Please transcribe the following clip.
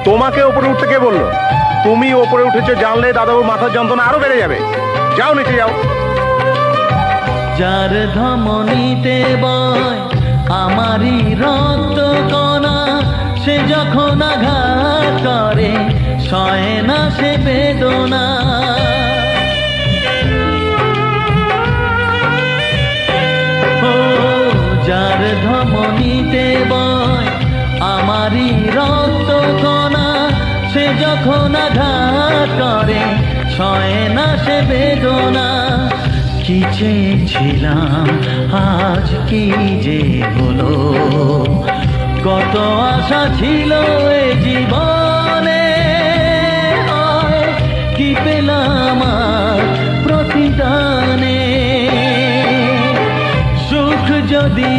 তোমাকে ওপরে উঠতে কে বললো? তুমি ওপরে উঠেছো জানলে দাদাবুর মাথার যন্ত্রণা আরো বেড়ে যাবে। যাও নিচে যাও। যার ধমনীতে বয় আমারই রক্ত কণা, সে যখন আঘাত করে সয় না সে বেদনা। ও যার ধমনীতে বয় আমারই রক্ত কণা, সে যখন আঘাত করে সয় না সে বেদনা। কি চেয়েছিলাম আজ কি যে হলো, কত আশা ছিল এ জীবনে, কি পেলাম প্রতিদানে। সুখ যদি